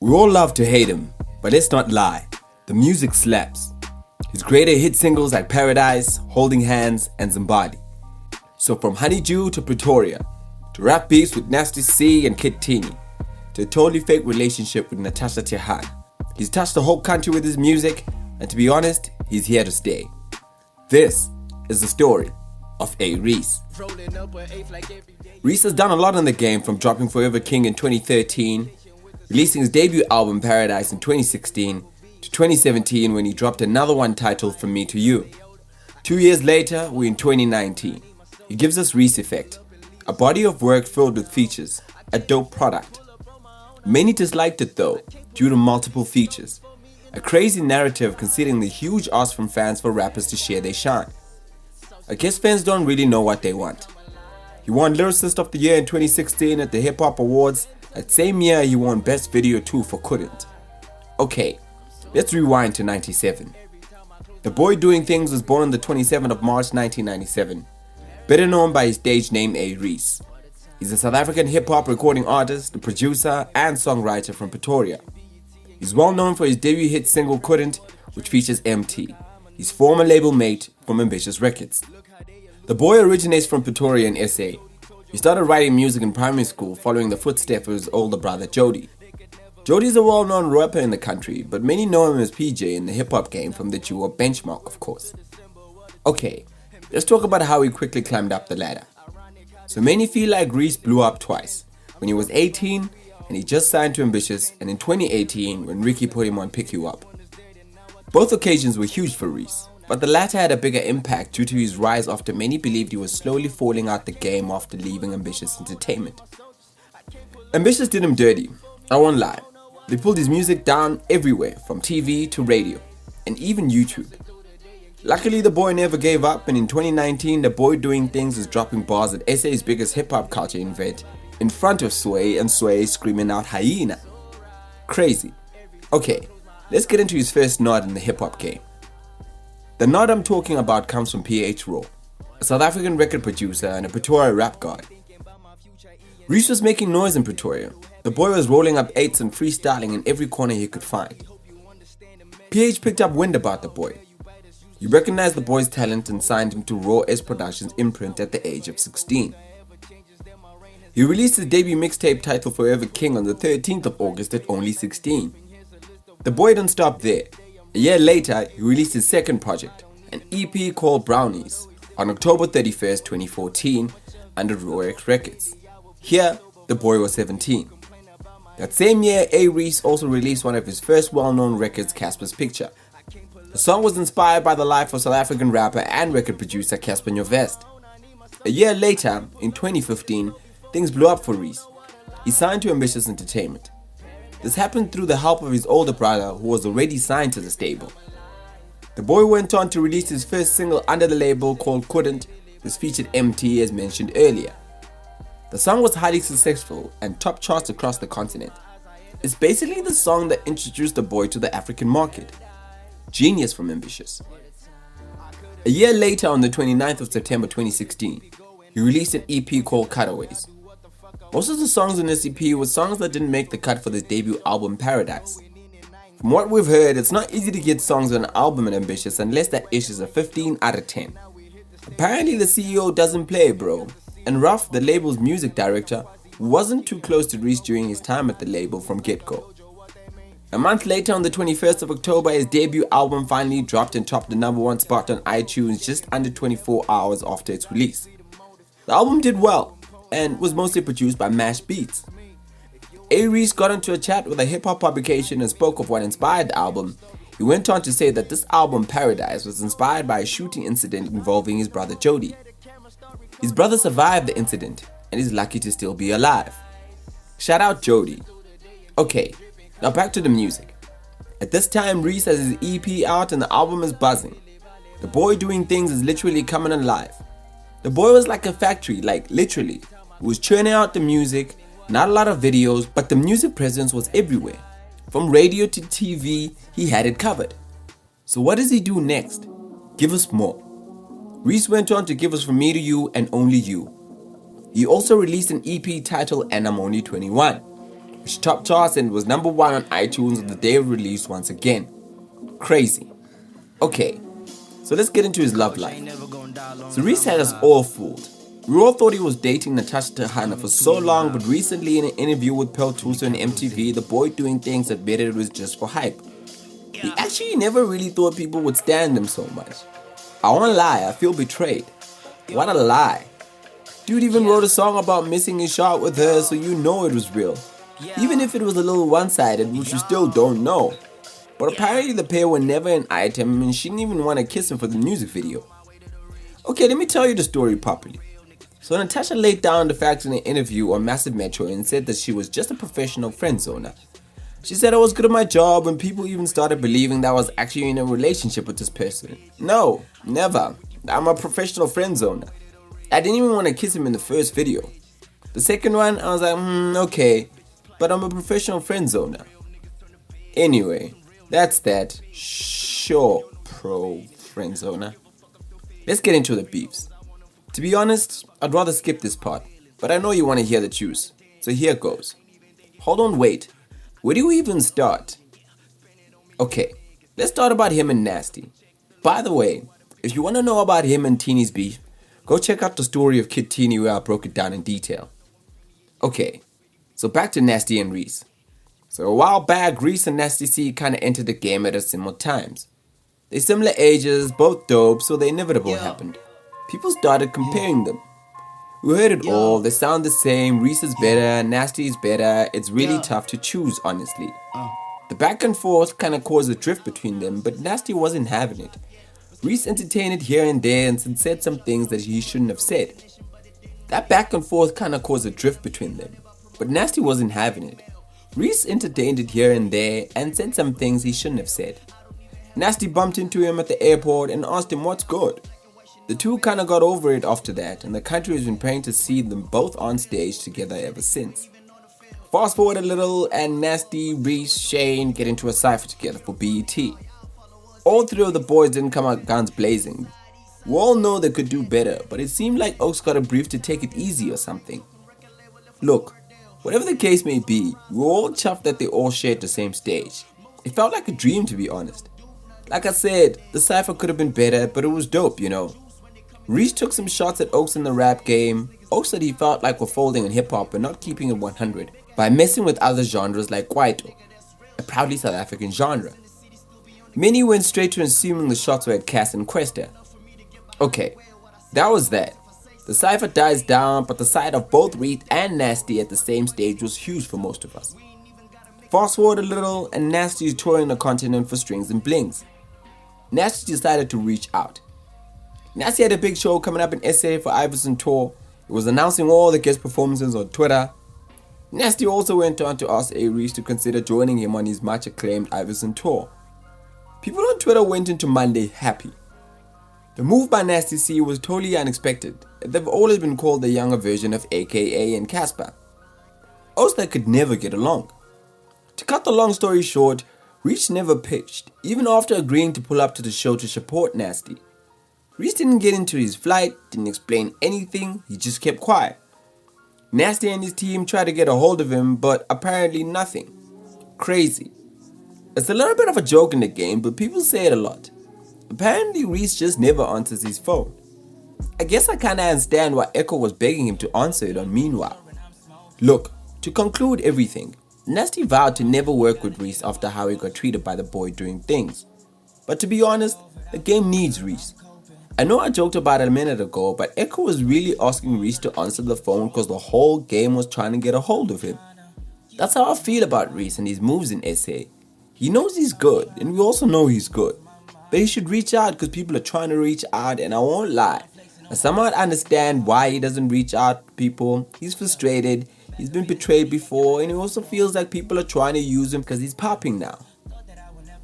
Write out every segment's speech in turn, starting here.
We all love to hate him, but let's not lie. The music slaps. His greater hit singles like Paradise, Holding Hands, and Zimbabwe. So from Honeydew to Pretoria, to rap beefs with Nasty C and Kid Teeny, to a totally fake relationship with Natasha, he's touched the whole country with his music, and to be honest, he's here to stay. This is the story of A-Reece. Reece has done a lot in the game, from dropping Forever King in 2013, releasing his debut album Paradise in 2016, to 2017 when he dropped another one titled From Me to You. 2 years later, we're in 2019. He gives us Reece Effect, a body of work filled with features, a dope product. Many disliked it though, due to multiple features. A crazy narrative considering the huge ask from fans for rappers to share their shine. I guess fans don't really know what they want. He won Lyricist of the Year in 2016 at the Hip Hop Awards. That same year he won Best Video 2 for Couldn't. Okay, let's rewind to 97. The boy doing things was born on the 27th of March 1997, better known by his stage name A-Reece. He's a South African hip-hop recording artist, producer, and songwriter from Pretoria. He's well known for his debut hit single Couldn't, which features MT, his former label mate from Ambitious Records. The boy originates from Pretoria in SA. He started writing music in primary school following the footsteps of his older brother Jody. Jody is a well-known rapper in the country, but many know him as PJ in the hip-hop game from the duo Benchmark, of course. Okay, let's talk about how he quickly climbed up the ladder. So many feel like Reece blew up twice, when he was 18 and he just signed to Ambitious, and in 2018 when Ricky put him on Pick You Up. Both occasions were huge for Reece, but the latter had a bigger impact due to his rise after many believed he was slowly falling out the game after leaving Ambitious Entertainment. Ambitious did him dirty, I won't lie. They pulled his music down everywhere, from TV to radio, and even YouTube. Luckily the boy never gave up, and in 2019 the boy doing things was dropping bars at SA's biggest hip hop culture event in front of Sway, and Sway screaming out hyena. Crazy. Okay, let's get into his first nod in the hip hop game. The nod I'm talking about comes from PH Raw, a South African record producer and a Pretoria rap god. Reece was making noise in Pretoria. The boy was rolling up 8s and freestyling in every corner he could find. PH picked up wind about the boy. He recognized the boy's talent and signed him to Raw S Productions imprint at the age of 16. He released his debut mixtape titled Forever King on the 13th of August at only 16. The boy didn't stop there. A year later, he released his second project, an EP called Brownies, on October 31st, 2014 under Raw X Records. Here, the boy was 17. That same year, A-Reece also released one of his first well-known records, Casper's Picture. The song was inspired by the life of South African rapper and record producer Casper Nyovest. A year later, in 2015, things blew up for Reece. He signed to Ambitious Entertainment. This happened through the help of his older brother, who was already signed to the stable. The boy went on to release his first single under the label called Couldn't, which featured MT as mentioned earlier. The song was highly successful and top charts across the continent. It's basically the song that introduced the boy to the African market. Genius from Ambitious. A year later, on the 29th of September 2016, he released an EP called Cutaways. Most of the songs in this EP were songs that didn't make the cut for his debut album Paradise. From what we've heard, it's not easy to get songs on an album in Ambitious unless that ish is a 15 out of 10. Apparently the CEO doesn't play, bro, and Ruff, the label's music director, wasn't too close to Reece during his time at the label from get-go. A month later, on the 21st of October, his debut album finally dropped and topped the #1 spot on iTunes just under 24 hours after its release. The album did well and was mostly produced by Mash Beats. A-Reece got into a chat with a hip-hop publication and spoke of what inspired the album. He went on to say that this album, Paradise, was inspired by a shooting incident involving his brother Jody. His brother survived the incident and is lucky to still be alive. Shout out Jody. Okay, now back to the music. At this time, Reece has his EP out and the album is buzzing. The boy doing things is literally coming alive. The boy was like a factory, like literally. He was churning out the music, not a lot of videos, but the music presence was everywhere. From radio to TV, he had it covered. So what does he do next? Give us more. Reece went on to give us From Me to You and Only You. He also released an EP titled And I'm Only 21. which topped charts and was number 1 on iTunes on the day of release once again. Crazy. Okay, so let's get into his love life. So Areece had us all fooled. We all thought he was dating Natasha for so long, but recently in an interview with Pearl Tuso and MTV, the boy doing things admitted it was just for hype. He actually never really thought people would stand him so much. I won't lie, I feel betrayed. What a lie. Dude even wrote a song about missing his shot with her, so you know it was real. Even if it was a little one-sided, which you still don't know. But apparently the pair were never an item and she didn't even want to kiss him for the music video. Okay, let me tell you the story properly. So Natasha laid down the facts in an interview on Massive Metro and said that she was just a professional friend zoner. She said I was good at my job and people even started believing that I was actually in a relationship with this person. No, never. I'm a professional friend zoner. I didn't even want to kiss him in the first video. The second one, I was like, okay, but I'm a professional friend zoner. Anyway, that's that. Sure, pro friend zoner. Let's get into the beefs. To be honest, I'd rather skip this part, but I know you want to hear the juice, so here goes. Hold on, wait. Where do we even start? Okay, let's start about him and Nasty. By the way, if you want to know about him and Teeny's beef, go check out the story of Kid Teeny where I broke it down in detail. Okay, so back to Nasty and Areece. So a while back, Areece and Nasty C kinda entered the game at a similar times. They're similar ages, both dope, so the inevitable happened. People started comparing them. We heard it all, they sound the same, Areece is better, Nasty is better, it's really tough to choose honestly. The back and forth kinda caused a drift between them, but Nasty wasn't having it. Areece entertained it here and there and said some things that he shouldn't have said. That back and forth kinda caused a drift between them, but Nasty wasn't having it. Areece entertained it here and there and said some things he shouldn't have said. Nasty bumped into him at the airport and asked him what's good. The two kinda got over it after that, and the country has been praying to see them both on stage together ever since. Fast forward a little and Nasty, Areece, Shane get into a cypher together for BET. All three of the boys didn't come out guns blazing. We all know they could do better, but it seemed like Oaks got a brief to take it easy or something. Look, whatever the case may be, we were all chuffed that they all shared the same stage. It felt like a dream, to be honest. Like I said, the cypher could have been better, but it was dope, you know. Areece took some shots at Oaks in the rap game. Oaks said he felt like we're folding in hip hop and not keeping it 100 by messing with other genres like Kwaito, a proudly South African genre. Many went straight to assuming the shots were at Cass and Questa. Okay, that was that. The cypher dies down, but the sight of both Areece and Nasty at the same stage was huge for most of us. Fast forward a little and Nasty is touring the continent for Strings and Blings. Nasty decided to reach out. Nasty had a big show coming up in SA for Iverson Tour. It was announcing all the guest performances on Twitter. Nasty also went on to ask A-Reece to consider joining him on his much acclaimed Iverson Tour. People on Twitter went into Monday happy. The move by Nasty C was totally unexpected. They've always been called the younger version of AKA and Casper. Also, they could never get along. To cut the long story short, Areece never pitched, even after agreeing to pull up to the show to support Nasty. Areece didn't get into his flight, didn't explain anything, he just kept quiet. Nasty and his team tried to get a hold of him, but apparently nothing. Crazy. It's a little bit of a joke in the game, but people say it a lot. Apparently Areece just never answers his phone. I guess I kinda understand why Echo was begging him to answer it on Meanwhile. Look, to conclude everything, Nasty vowed to never work with Areece after how he got treated by the boy doing things. But to be honest, the game needs Areece. I know I joked about it a minute ago, but Echo was really asking Areece to answer the phone because the whole game was trying to get a hold of him. That's how I feel about Areece and his moves in SA. He knows he's good, and we also know he's good. But he should reach out because people are trying to reach out, and I won't lie. I somewhat understand why he doesn't reach out to people. He's frustrated, he's been betrayed before, and he also feels like people are trying to use him because he's popping now.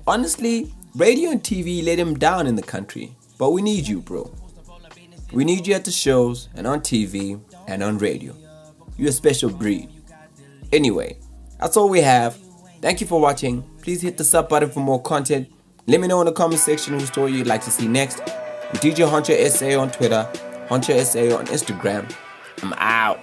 Honestly, radio and TV let him down in the country. But we need you, bro. We need you at the shows and on TV and on radio. You're a special breed. Anyway, that's all we have. Thank you for watching. Please hit the sub button for more content. Let me know in the comment section whose story you'd like to see next. I'm DJ Honcho SA on Twitter, Honcho SA on Instagram. I'm out.